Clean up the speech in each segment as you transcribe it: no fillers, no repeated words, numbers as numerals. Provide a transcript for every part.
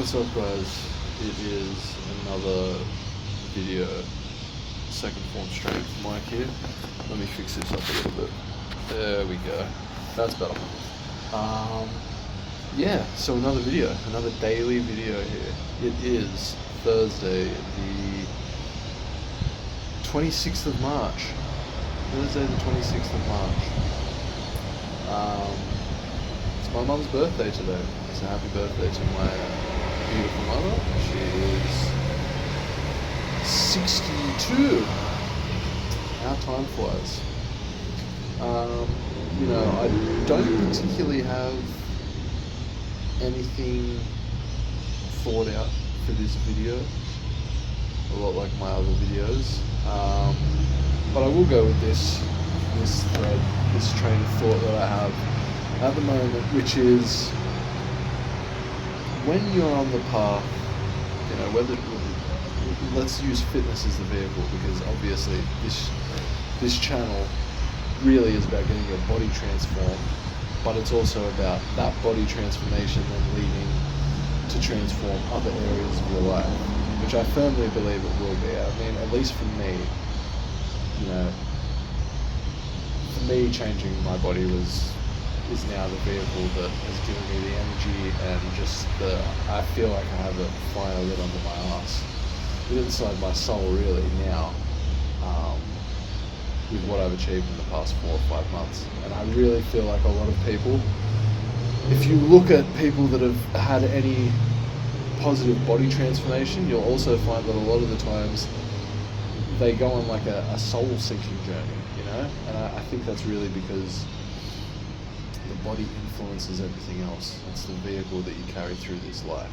What's up, guys? It is another video, second form strength. Mike here. Let me fix this up a little bit. There we go. That's better. Yeah, so another video, another daily video here. It is Thursday, the 26th of March. Thursday, the 26th of March. It's my mum's birthday today. So happy birthday to my beautiful mother. She is 62. How time flies. I don't particularly have anything thought out for this video, a lot like my other videos. But I will go with this thread, this train of thought that I have at the moment, which is when you're on the path, whether let's use fitness as the vehicle, because obviously this channel really is about getting your body transformed, but it's also about that body transformation then leading to transform other areas of your life, which I firmly believe it will be. I mean, at least for me, for me, changing my body is now the vehicle that has given me the energy and just I feel like I have a fire lit under my ass, inside my soul really now, with what I've achieved in the past 4 or 5 months. And I really feel like a lot of people, if you look at people that have had any positive body transformation, you'll also find that a lot of the times they go on like a soul-sinking journey, and I think that's really because the body influences everything else. It's the vehicle that you carry through this life.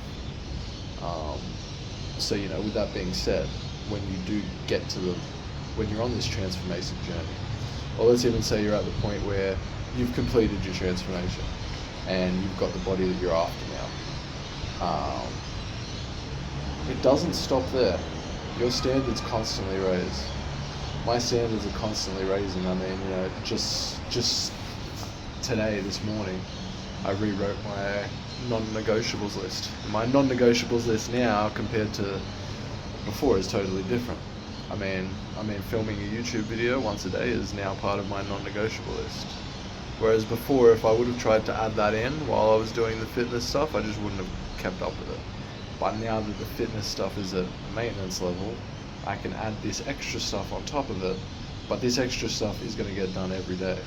So with that being said, when you do get when you're on this transformation journey, or let's even say you're at the point where you've completed your transformation and you've got the body that you're after now, it doesn't stop there. Your standards constantly raise. My standards are constantly raising. I mean, just today, this morning, I rewrote my non-negotiables list. My non-negotiables list now compared to before is totally different. I mean, filming a YouTube video once a day is now part of my non-negotiable list. Whereas before, if I would have tried to add that in while I was doing the fitness stuff, I just wouldn't have kept up with it. But now that the fitness stuff is at maintenance level, I can add this extra stuff on top of it, but this extra stuff is going to get done every day.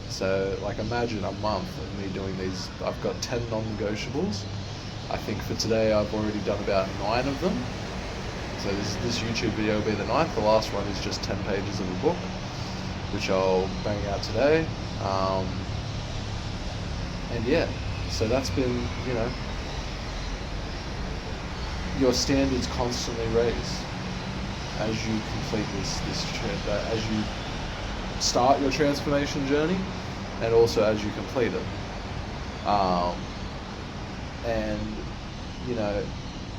So, imagine a month of me doing these. I've got 10 non-negotiables. I think for today I've already done about 9 of them. So this YouTube video will be the 9th. The last one is just 10 pages of a book, which I'll bang out today. And yeah, so that's been, your standards constantly raise as you complete as you start your transformation journey, and also as you complete it.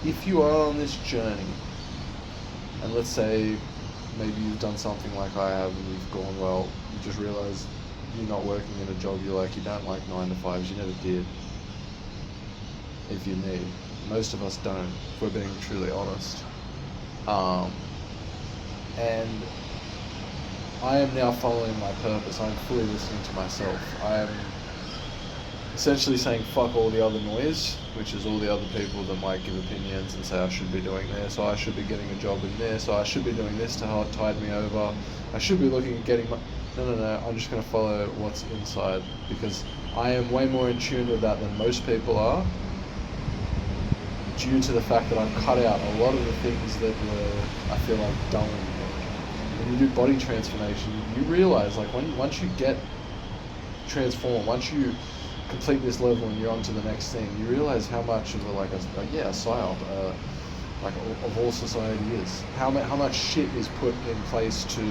If you are on this journey, and let's say maybe you've done something like I have and you've gone, well, you just realize you're not working in a job you don't like 9 to 5s, you never did. If you need. Most of us don't, if we're being truly honest. And I am now following my purpose. I'm fully listening to myself. I am essentially saying fuck all the other noise, which is all the other people that might give opinions and say I should be doing this, or I should be getting a job in this, or I should be doing this to help tide me over. I should be looking at getting No, I'm just going to follow what's inside, because I am way more in tune with that than most people are, due to the fact that I've cut out a lot of the things that were, I feel like, dull. When you do body transformation, you realize, once you get transformed, once you complete this level and you're on to the next thing, you realize how much of a psyop, of all society is. How much shit is put in place to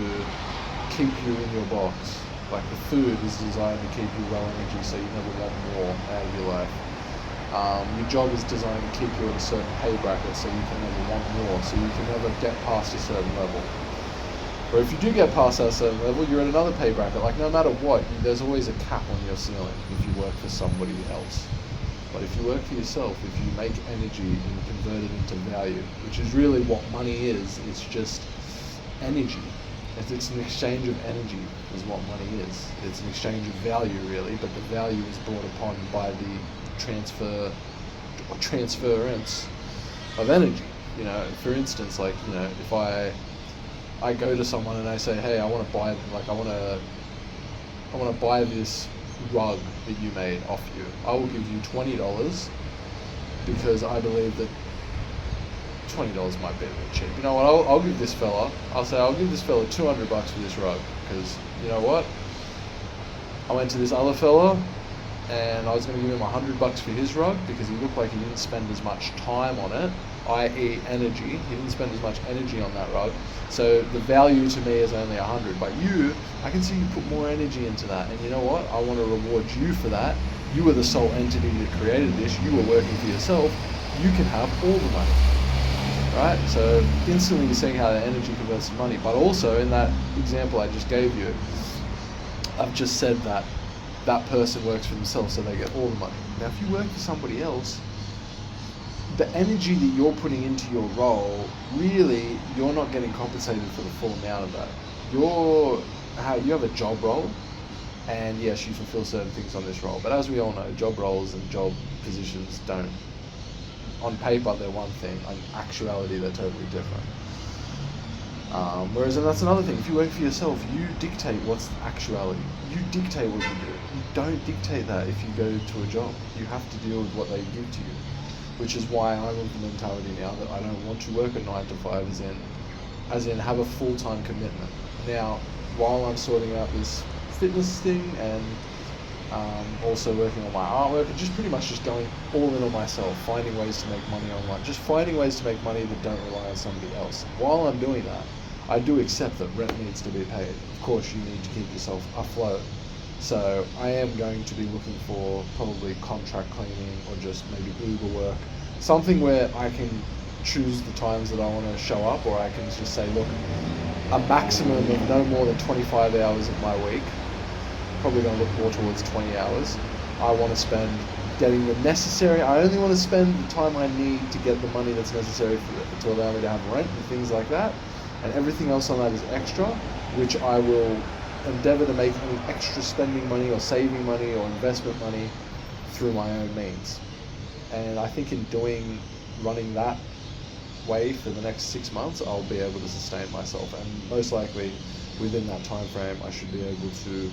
keep you in your box. Like, the food is designed to keep you low energy, so you never want more out of your life. Your job is designed to keep you at a certain pay bracket, so you can never want more, so you can never get past a certain level. Or if you do get past that certain level, you're at another pay bracket. No matter what, there's always a cap on your ceiling if you work for somebody else. But if you work for yourself, if you make energy and convert it into value, which is really what money is, it's just energy. It's an exchange of energy is what money is. It's an exchange of value really, but the value is brought upon by the transference of energy. You know, for instance, like, you know, if I go to someone and I say, hey, I want to buy this rug that you made off you. I will give you $20 because I believe that $20 might be a bit cheap. You know what? I'll give this fella. I'll give this fella $200 for this rug because you know what? I went to this other fella and I was going to give him $100 for his rug because he looked like he didn't spend as much time on it, i.e. energy. He didn't spend as much energy on that rug. So the value to me is only $100. But you, I can see you put more energy into that. And you know what? I want to reward you for that. You were the sole entity that created this. You were working for yourself. You can have all the money. Right? So instantly you're seeing how the energy converts to money. But also in that example I just gave you, I've just said that that person works for themselves, so they get all the money. Now, if you work for somebody else, the energy that you're putting into your role, really, you're not getting compensated for the full amount of that. You have a job role, and yes, you fulfill certain things on this role. But as we all know, job roles and job positions don't. On paper, they're one thing. On actuality, they're totally different. Whereas, and that's another thing, if you work for yourself, you dictate what's actuality. You dictate what you do. You don't dictate that if you go to a job. You have to deal with what they give to you, which is why I'm of the mentality now that I don't want to work a 9 to 5 as in have a full-time commitment. Now, while I'm sorting out this fitness thing and also working on my artwork and just pretty much just going all in on myself, finding ways to make money online, just finding ways to make money that don't rely on somebody else. While I'm doing that, I do accept that rent needs to be paid. Of course, you need to keep yourself afloat. So I am going to be looking for probably contract cleaning or just maybe Uber work, something where I can choose the times that I want to show up, or I can just say, look, a maximum of no more than 25 hours of my week, probably going to look more towards 20 hours, I want to spend getting the necessary, I only want to spend the time I need to get the money that's necessary to allow me to have rent and things like that, and everything else on that is extra, which I will endeavor to make any extra spending money or saving money or investment money through my own means. And I think in running that way for the next 6 months, I'll be able to sustain myself, and most likely within that time frame I should be able to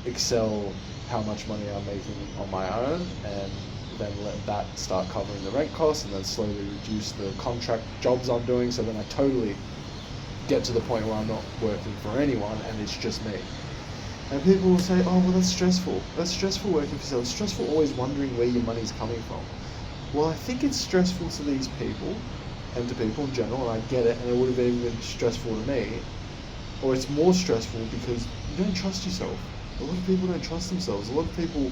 excel how much money I'm making on my own, and then let that start covering the rent costs, and then slowly reduce the contract jobs I'm doing, so then I totally get to the point where I'm not working for anyone and it's just me. And people will say, oh, well, that's stressful. That's stressful working for yourself. It's stressful always wondering where your money's coming from. Well, I think it's stressful to these people and to people in general, and I get it, and it would have even been stressful to me. Or it's more stressful because you don't trust yourself. A lot of people don't trust themselves. A lot of people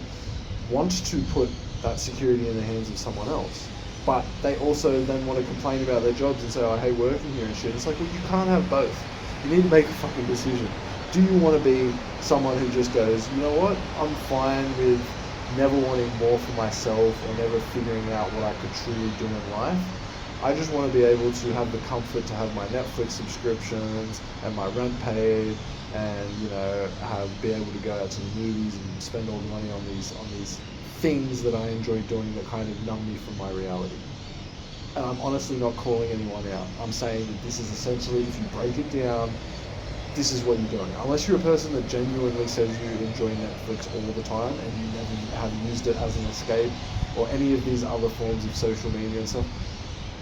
want to put that security in the hands of someone else, but they also then want to complain about their jobs and say, oh, I hate working here and shit. It's like, well, you can't have both. You need to make a fucking decision. Do you want to be someone who just goes, you know what, I'm fine with never wanting more for myself or never figuring out what I could truly do in life? I just want to be able to have the comfort to have my Netflix subscriptions and my rent paid, and be able to go out to the movies and spend all the money on these things that I enjoy doing that kind of numb me from my reality. And I'm honestly not calling anyone out. I'm saying that this is essentially, if you break it down, this is what you're doing. Unless you're a person that genuinely says you enjoy Netflix all the time and you never have used it as an escape or any of these other forms of social media and stuff,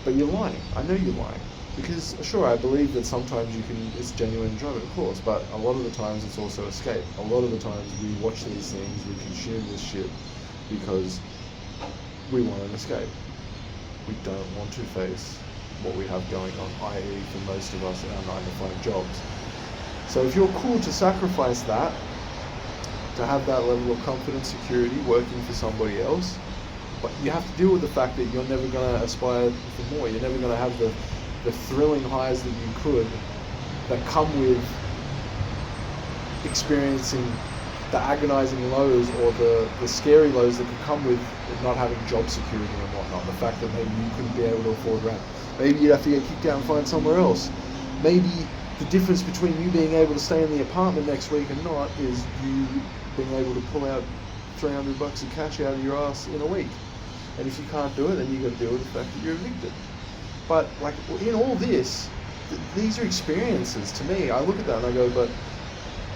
but you're lying. I know you're lying. Because, sure, I believe that sometimes it's genuine enjoyment, of course, but a lot of the times it's also escape. A lot of the times we watch these things, we consume this shit because we want an escape. We don't want to face what we have going on, i.e. for most of us, our 9 to 5 jobs. So if you're cool to sacrifice that, to have that level of confidence, security, working for somebody else, but you have to deal with the fact that you're never going to aspire for more. You're never going to have the thrilling highs that you could, that come with experiencing the agonizing lows or the scary lows that could come with not having job security and whatnot. The fact that maybe you couldn't be able to afford rent. Maybe you'd have to get kicked out and find somewhere else. Maybe the difference between you being able to stay in the apartment next week and not is you being able to pull out $300 of cash out of your ass in a week. And if you can't do it, then you got to deal with the fact that you're evicted. But like in all this, these are experiences to me. I look at that and I go, but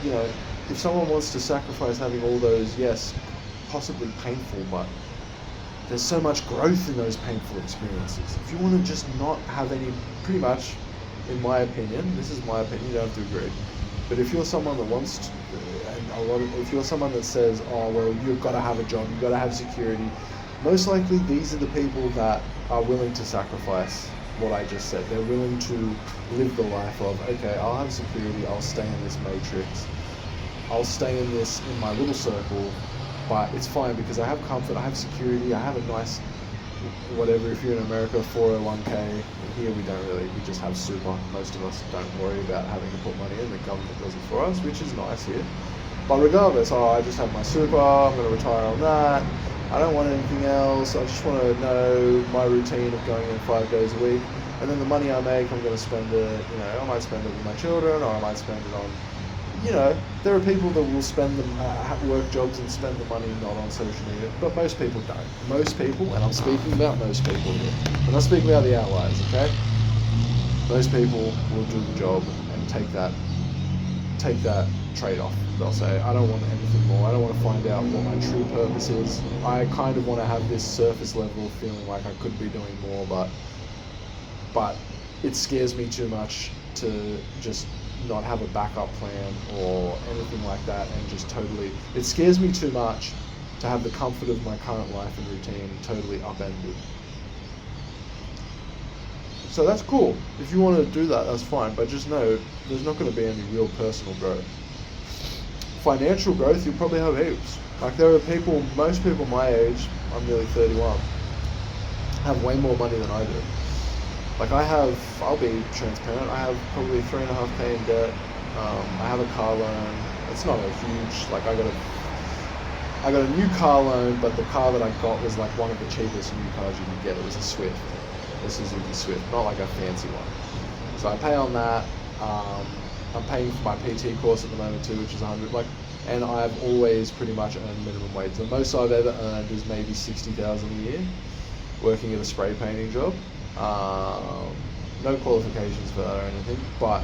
you know, if someone wants to sacrifice having all those, yes, possibly painful, but there's so much growth in those painful experiences. If you want to just not have any, pretty much, in my opinion, this is my opinion, you don't have to agree, but if you're someone that wants to, if you're someone that says, oh, well, you've got to have a job, you've got to have security, most likely these are the people that are willing to sacrifice what I just said. They're willing to live the life of, okay, I'll have security, I'll stay in this matrix, I'll stay in my little circle, but it's fine because I have comfort, I have security, I have a nice, whatever, if you're in America, 401k, and here we don't really, we just have super. Most of us don't worry about having to put money in, the government does it for us, which is nice here. But regardless, I just have my super, I'm going to retire on that, I don't want anything else, I just want to know my routine of going in 5 days a week, and then the money I make, I'm going to spend it, you know, I might spend it with my children, or I might spend it on, you know, there are people that will spend them, work jobs and spend the money not on social media, but most people don't. Most people, and I'm speaking about most people here, I'm not speaking about the outliers, okay? Most people will do the job and take that trade-off. They'll say, I don't want anything more, I don't want to find out what my true purpose is. I kind of want to have this surface level of feeling like I could be doing more, but it scares me too much to just not have a backup plan or anything like that, and just totally, it scares me too much to have the comfort of my current life and routine totally upended. So that's cool. If you want to do that, that's fine, but just know there's not going to be any real personal growth. Financial growth, you'll probably have heaps. Like there are people, most people my age, I'm nearly 31, have way more money than I do. Like I'll be transparent, I have probably 3.5k in debt, I have a car loan, it's not a huge, like I got a new car loan, but the car that I got was like one of the cheapest new cars you could get. It was a Swift, a Suzuki Swift, not like a fancy one. So I pay on that, I'm paying for my PT course at the moment too, which is 100, like, and I've always pretty much earned minimum wage. The most I've ever earned is maybe 60,000 a year, working at a spray painting job. No qualifications for that or anything, but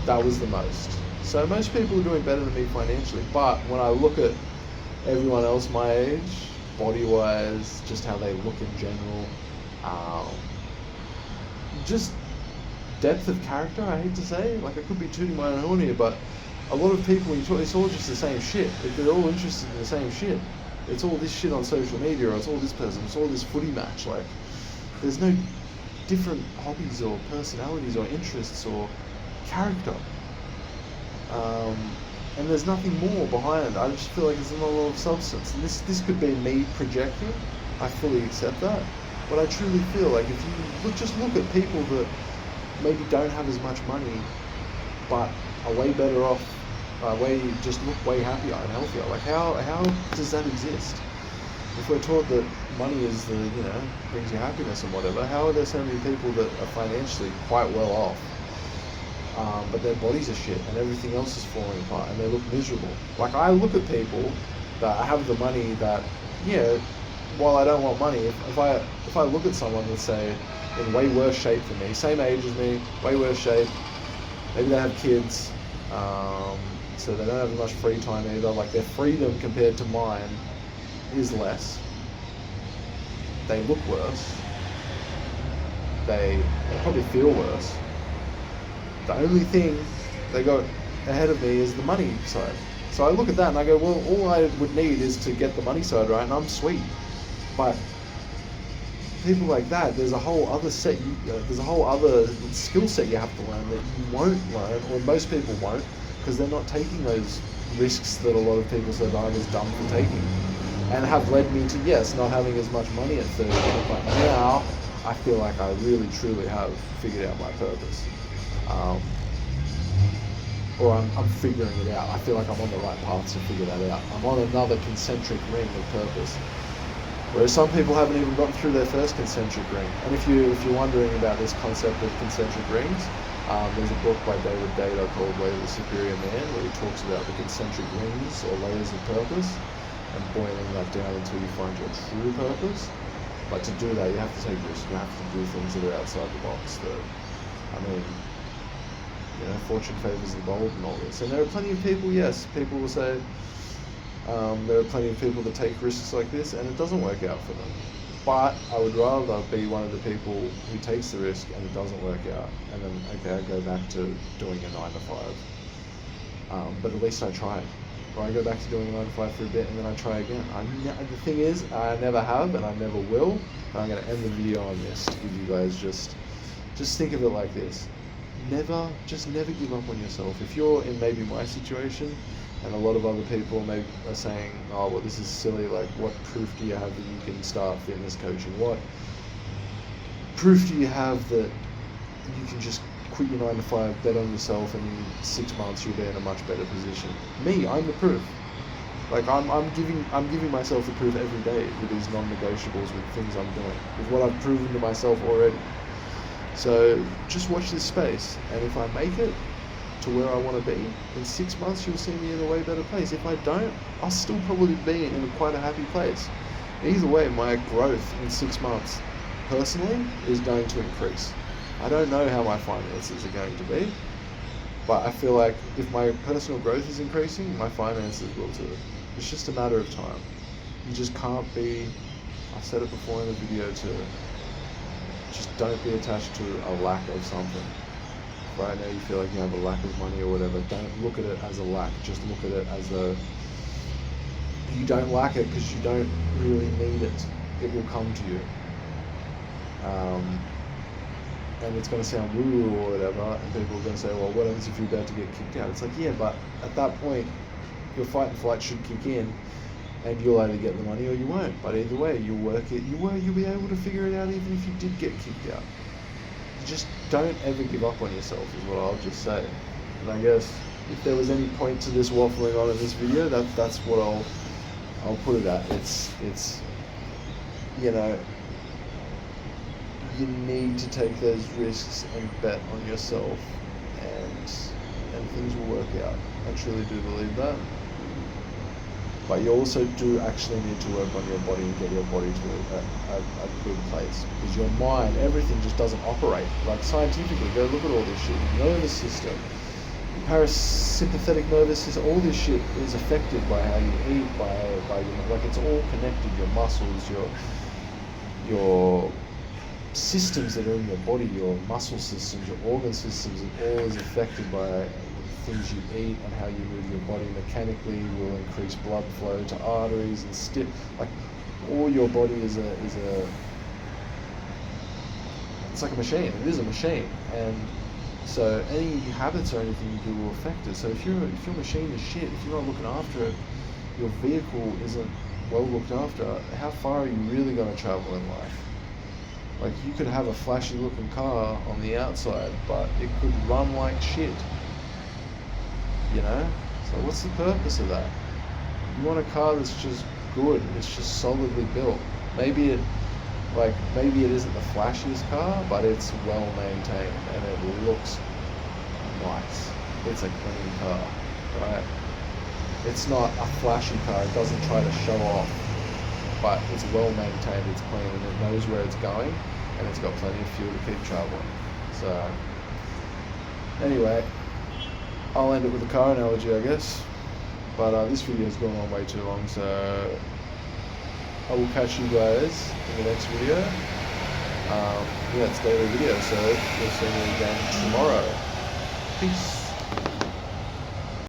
that was the most. So most people are doing better than me financially, but when I look at everyone else my age, body-wise, just how they look in general, just depth of character, I hate to say, like I could be tooting my own horn here, but a lot of people, when you talk, it's all just the same shit. They're all interested in the same shit. It's all this shit on social media, or it's all this person, it's all this footy match. Like, there's no different hobbies or personalities or interests or character. And there's nothing more behind. I just feel like there's not a lot of substance. And this could be me projecting. I fully accept that. But I truly feel like if you just look at people that maybe don't have as much money, but are way better off, just look way happier and healthier. Like how does that exist? If we're taught that money is brings you happiness and whatever, how are there so many people that are financially quite well off, but their bodies are shit and everything else is falling apart and they look miserable? Like I look at people that have the money that, while I don't want money, if I look at someone that's say in way worse shape than me, same age as me, way worse shape, maybe they have kids, so they don't have much free time either, like their freedom compared to mine is less. They look worse. They probably feel worse. The only thing they got ahead of me is the money side. So I look at that and I go, well, all I would need is to get the money side right and I'm sweet. But people like that, there's a whole other there's a whole other skill set you have to learn that you won't learn, or most people won't, because they're not taking those risks that a lot of people said I was dumb for taking, and have led me to, yes, not having as much money at 30, but now I feel like I really truly have figured out my purpose. or I'm figuring it out. I feel like I'm on the right path to figure that out. I'm on another concentric ring of purpose. Whereas some people haven't even gotten through their first concentric ring. And if you're wondering about this concept of concentric rings, there's a book by David Data called Way of the Superior Man, where he talks about the concentric rings or layers of purpose and boiling that down until you find your true purpose. But to do that, you have to take risks. You have to do things that are outside the box. Fortune favors the bold and all this. And there are plenty of people, yes, people will say, there are plenty of people that take risks like this and it doesn't work out for them. But I would rather be one of the people who takes the risk and it doesn't work out, and then, okay, I go back to doing a 9 to 5. But at least I tried. Or I go back to doing a 9 to 5 for a bit and then I try again. The thing is, I never have and I never will. But I'm going to end the video on this to give you guys just think of it like this. Never give up on yourself. If you're in maybe my situation, and a lot of other people maybe are saying, oh, well, this is silly, like, what proof do you have that you can start fitness coaching? What proof do you have that you can just quit your 9 to 5, bet on yourself, and in 6 months you'll be in a much better position? Me, I'm the proof. Like, I'm giving myself the proof every day with these non-negotiables, with things I'm doing, with what I've proven to myself already. So just watch this space, and if I make it to where I want to be, in 6 months you'll see me in a way better place. If I don't, I'll still probably be in quite a happy place. Either way, my growth in 6 months personally is going to increase. I don't know how my finances are going to be, but I feel like if my personal growth is increasing, my finances will too. It's just a matter of time. You just can't be, I said it before in the video too, just don't be attached to a lack of something. Right now you feel like you have a lack of money or whatever, don't look at it as a lack, just look at it as you don't lack it because you don't really need it. It will come to you. And it's going to sound woo or whatever, and people are going to say, well, what happens if you're about to get kicked out? It's like, yeah, but at that point, your fight and flight should kick in, and you'll either get the money or you won't. But either way, you'll work it, you'll be able to figure it out even if you did get kicked out. Just don't ever give up on yourself is what I'll just say. And I guess if there was any point to this waffling on in this video, that's what I'll put it at. It's you need to take those risks and bet on yourself, and things will work out. I truly do believe that. But you also do actually need to work on your body and get your body to a good place, because your mind, everything just doesn't operate. Like, scientifically, go look at all this shit. Your nervous system, your parasympathetic nervous system, all this shit is affected by how you eat, by like, it's all connected. Your muscles, your systems that are in your body, your muscle systems, your organ systems, it all is affected by things you eat, and how you move your body mechanically will increase blood flow to arteries and like, all your body is it's like a machine. It is a machine, and so any habits or anything you do will affect it. So if your machine is shit, if you're not looking after it, your vehicle isn't well looked after, how far are you really going to travel in life? Like, you could have a flashy looking car on the outside, but it could run like shit. So what's the purpose of that? You want a car that's just good, it's just solidly built. Maybe it isn't the flashiest car, but it's well maintained and it looks nice. It's a clean car, right? It's not a flashy car, it doesn't try to show off, but it's well maintained, it's clean, and it knows where it's going, and it's got plenty of fuel to keep traveling. So anyway, I'll end it with a car analogy, I guess. But this video has gone on way too long, so I will catch you guys in the next video. It's daily video, so you'll see me again tomorrow. Peace.